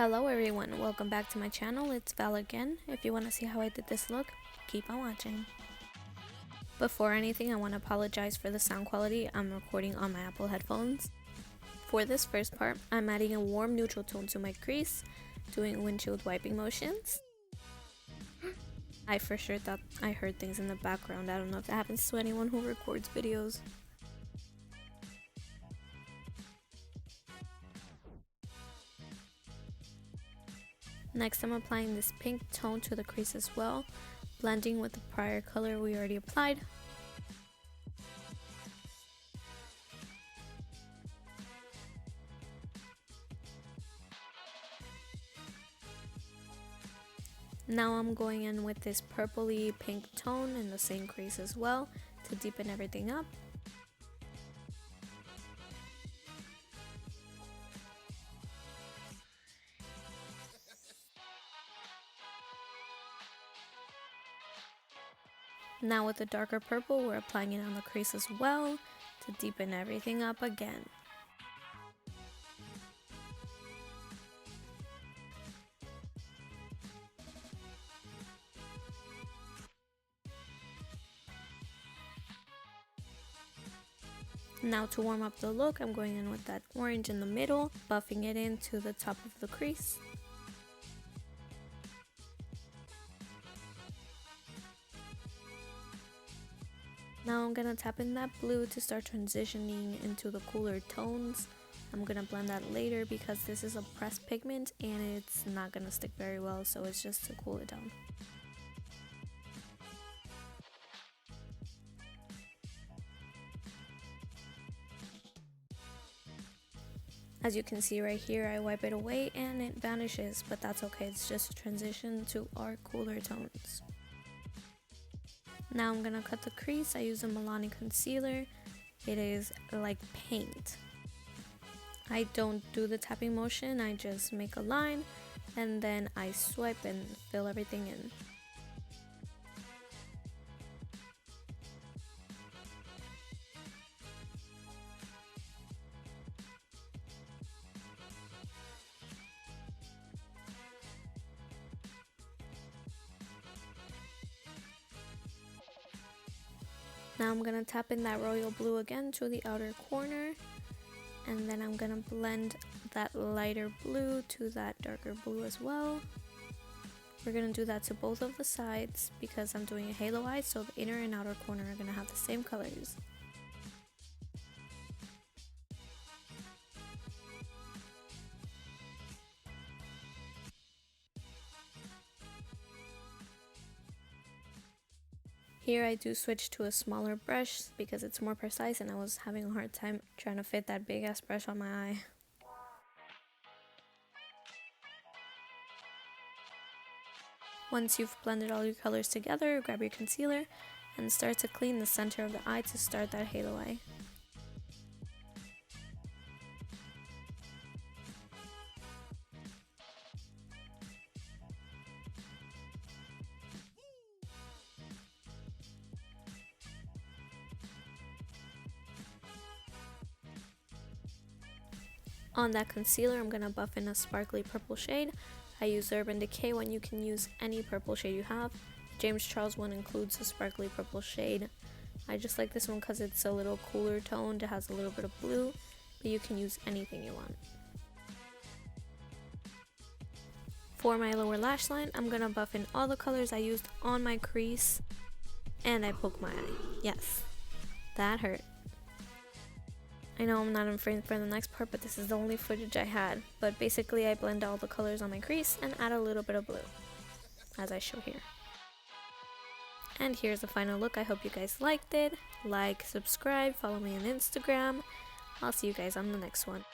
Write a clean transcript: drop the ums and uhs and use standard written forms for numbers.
Hello everyone, welcome back to my channel. It's Val again. If you want to see how I did this look, keep on watching. Before anything, I want to apologize for the sound quality. I'm recording on my Apple headphones. For this first part, I'm adding a warm neutral tone to my crease, doing windshield wiping motions. I for sure thought I heard things in the background. I don't know if that happens to anyone who records videos. Next, I'm applying this pink tone to the crease as well, blending with the prior color we already applied. Now I'm going in with this purpley pink tone in the same crease as well to deepen everything up. Now with the darker purple, we're applying it on the crease as well to deepen everything up again. Now to warm up the look, I'm going in with that orange in the middle, buffing it into the top of the crease. Now I'm gonna tap in that blue to start transitioning into the cooler tones. I'm gonna blend that later because this is a pressed pigment and it's not gonna stick very well, so it's just to cool it down. As you can see right here, I wipe it away and it vanishes, but that's okay, it's just a transition to our cooler tones. Now I'm gonna cut the crease. I use a Milani concealer. It is like paint. I don't do the tapping motion, I just make a line and then I swipe and fill everything in. Now I'm gonna tap in that royal blue again to the outer corner, and then I'm gonna blend that lighter blue to that darker blue as well. We're gonna do that to both of the sides because I'm doing a halo eye, so the inner and outer corner are gonna have the same colors. Here I do switch to a smaller brush because it's more precise and I was having a hard time trying to fit that big ass brush on my eye. Once you've blended all your colors together, grab your concealer and start to clean the center of the eye to start that halo eye. On that concealer, I'm going to buff in a sparkly purple shade. I use Urban Decay one. You can use any purple shade you have. James Charles one includes a sparkly purple shade. I just like this one because it's a little cooler toned. It has a little bit of blue, but you can use anything you want. For my lower lash line, I'm going to buff in all the colors I used on my crease. And I poke my eye. Yes, that hurt. I know I'm not in frame for the next part, but this is the only footage I had. But basically I blend all the colors on my crease and add a little bit of blue, as I show here. And here's the final look. I hope you guys liked it. Like, subscribe, follow me on Instagram. I'll see you guys on the next one.